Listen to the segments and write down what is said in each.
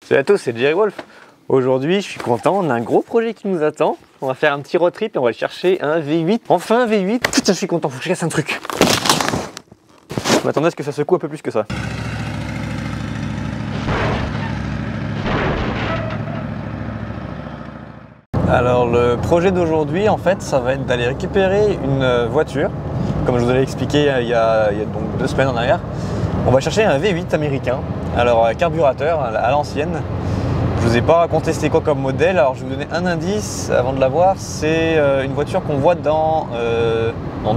Salut à tous, c'est Jerry Wolf. Aujourd'hui, je suis content, on a un gros projet qui nous attend. On va faire un petit road trip et on va aller chercher un V8. Enfin un V8. Putain, je suis content, faut que je casse un truc. Je m'attendais à ce que ça secoue un peu plus que ça. Alors le projet d'aujourd'hui, en fait, ça va être d'aller récupérer une voiture. Comme je vous avais expliqué il y a donc 2 semaines en arrière. On va chercher un V8 américain. Alors carburateur à l'ancienne. Je vous ai pas raconté c'était quoi comme modèle, alors je vais vous donner un indice avant de la voir. C'est une voiture qu'on voit dans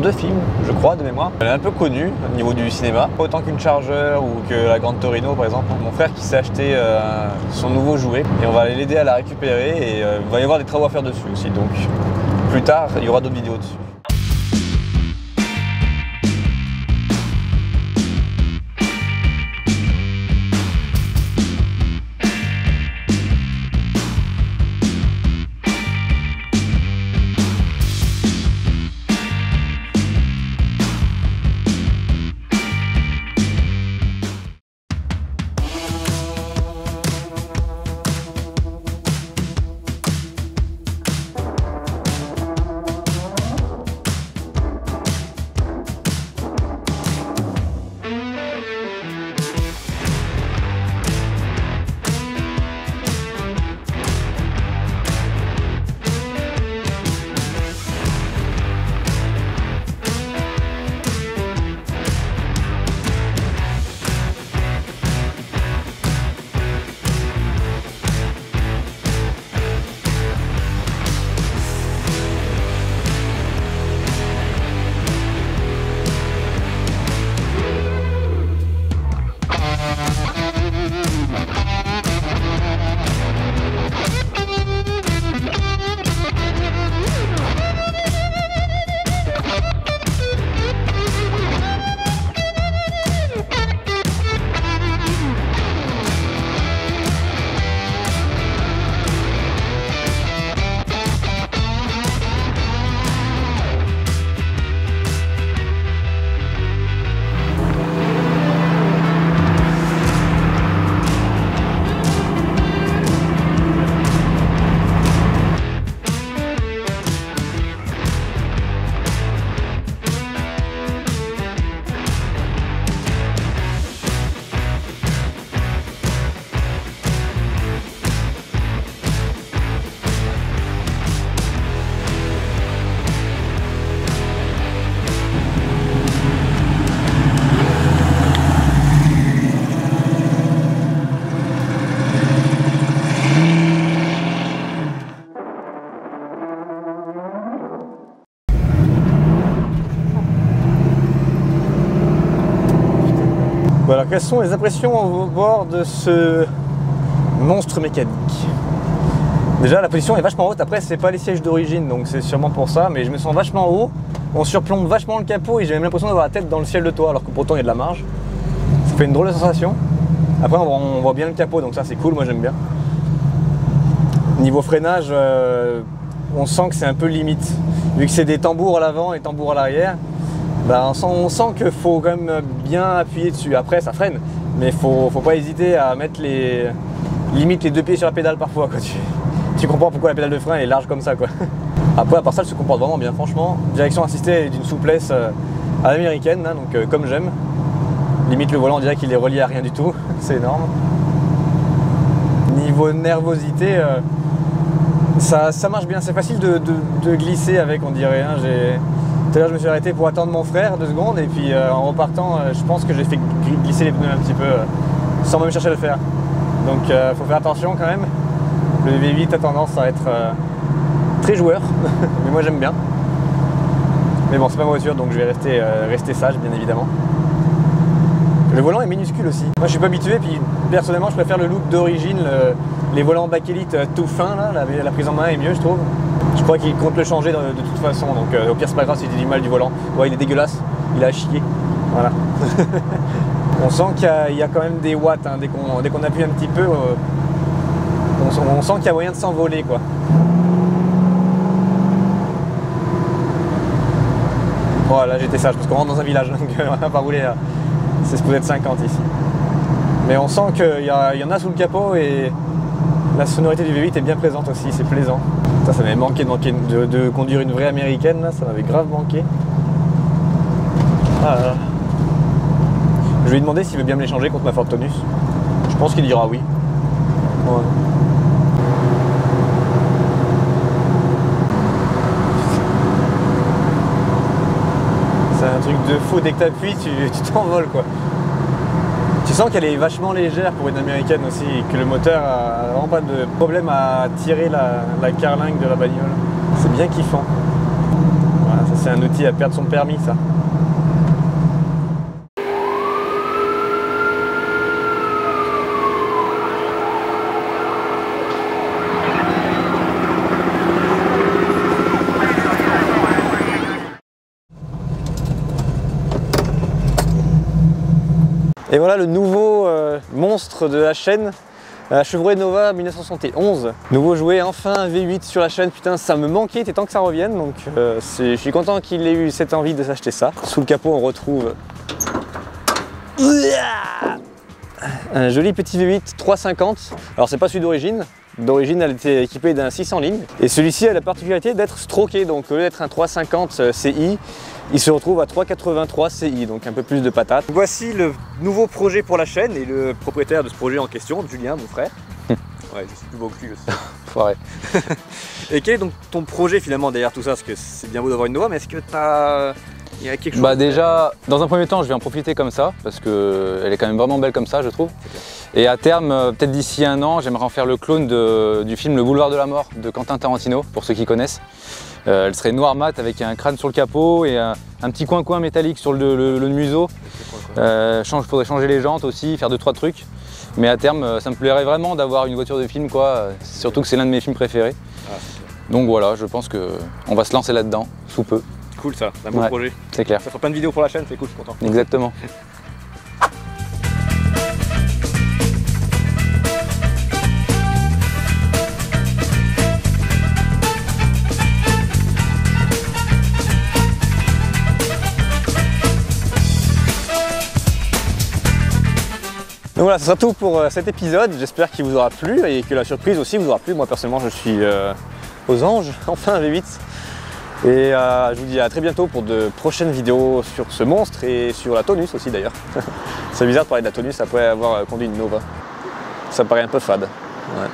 2 films, je crois, de mémoire. Elle est un peu connue au niveau du cinéma, pas autant qu'une Charger ou que la Grande Torino par exemple. Mon frère qui s'est acheté son nouveau jouet et on va aller l'aider à la récupérer et il va y avoir des travaux à faire dessus aussi. Donc plus tard, il y aura d'autres vidéos dessus. Voilà, quelles sont les impressions au bord de ce monstre mécanique? Déjà la position est vachement haute, après c'est pas les sièges d'origine donc c'est sûrement pour ça, mais je me sens vachement haut, on surplombe vachement le capot et j'ai même l'impression d'avoir la tête dans le ciel de toit alors que pourtant il y a de la marge. Ça fait une drôle de sensation. Après on voit bien le capot donc ça c'est cool, moi j'aime bien. Niveau freinage, on sent que c'est un peu limite, vu que c'est des tambours à l'avant et tambours à l'arrière. Bah, on sent qu'il faut quand même bien appuyer dessus. Après ça freine, mais faut pas hésiter à mettre limite les 2 pieds sur la pédale parfois quoi. Tu comprends pourquoi la pédale de frein est large comme ça quoi. Après à part ça elle se comporte vraiment bien franchement. Direction assistée est d'une souplesse à l'américaine hein, donc comme j'aime. Limite le volant on dirait qu'il est relié à rien du tout, c'est énorme. Niveau nervosité, ça marche bien, c'est facile de glisser avec on dirait. Hein. Tout à l'heure je me suis arrêté pour attendre mon frère 2 secondes et puis en repartant je pense que j'ai fait glisser les pneus un petit peu sans même chercher à le faire. Donc faut faire attention quand même. Le V8 a tendance à être très joueur, mais moi j'aime bien. Mais bon c'est pas ma voiture donc je vais rester sage bien évidemment. Le volant est minuscule aussi. Moi je suis pas habitué puis personnellement je préfère le look d'origine, les volants bakélite tout fins là, la prise en main est mieux je trouve. Je crois qu'il compte le changer de toute façon, donc au pire c'est pas grave si tu dis mal du volant. Ouais, il est dégueulasse, il a à chier. Voilà. On sent qu'il y a quand même des watts, hein. Dès qu'on appuie un petit peu, on sent qu'il y a moyen de s'envoler quoi. Voilà, j'étais sage parce qu'on rentre dans un village, donc on va pas rouler là. C'est supposé être 50 ici. Mais on sent qu'il y en a sous le capot et la sonorité du V8 est bien présente aussi, c'est plaisant. Ça m'avait manqué de conduire une vraie américaine, là, ça m'avait grave manqué. Ah là là. Je vais lui demander s'il veut bien me l'échanger contre ma Ford Taunus. Je pense qu'il dira oui. Ouais. C'est un truc de fou, dès que t'appuies, tu t'envoles quoi. Tu sens qu'elle est vachement légère pour une américaine aussi, et que le moteur a vraiment pas de problème à tirer la carlingue de la bagnole. C'est bien kiffant. Voilà, ça c'est un outil à perdre son permis ça. Et voilà le nouveau monstre de la chaîne, la Chevrolet Nova 1971. Nouveau jouet, enfin un V8 sur la chaîne, putain ça me manquait, il était temps que ça revienne, donc je suis content qu'il ait eu cette envie de s'acheter ça. Sous le capot on retrouve un joli petit V8 350, alors c'est pas celui d'origine. D'origine, elle était équipée d'un 600 lignes. Et celui-ci a la particularité d'être stroké, donc au lieu d'être un 350 CI, il se retrouve à 383 CI, donc un peu plus de patates. Voici le nouveau projet pour la chaîne et le propriétaire de ce projet en question, Julien, mon frère. Ouais, je suis plus beau que lui aussi. Foiré. Et quel est donc ton projet finalement derrière tout ça? Parce que c'est bien beau d'avoir une Nova, mais est-ce que il y a quelque chose? Bah déjà, dans un premier temps, je vais en profiter comme ça, parce qu'elle est quand même vraiment belle comme ça, je trouve. Et à terme, peut-être d'ici un an, j'aimerais en faire le clone du film Le Boulevard de la Mort de Quentin Tarantino, pour ceux qui connaissent. Elle serait noire mat avec un crâne sur le capot et un petit coin métallique sur le museau. Faudrait changer les jantes aussi, faire 2-3 trucs. Mais à terme, ça me plairait vraiment d'avoir une voiture de film, quoi. Surtout que c'est l'un de mes films préférés. Ah, donc voilà, je pense qu'on va se lancer là-dedans, sous peu. Cool ça, c'est un bon projet. C'est clair. Ça fera plein de vidéos pour la chaîne, c'est cool, je suis content. Exactement. Donc voilà, ce sera tout pour cet épisode. J'espère qu'il vous aura plu et que la surprise aussi vous aura plu. Moi personnellement, je suis aux anges, enfin un V8. Et je vous dis à très bientôt pour de prochaines vidéos sur ce monstre et sur la Taunus aussi d'ailleurs. C'est bizarre de parler de la Taunus après avoir conduit une Nova. Ça paraît un peu fade. Ouais.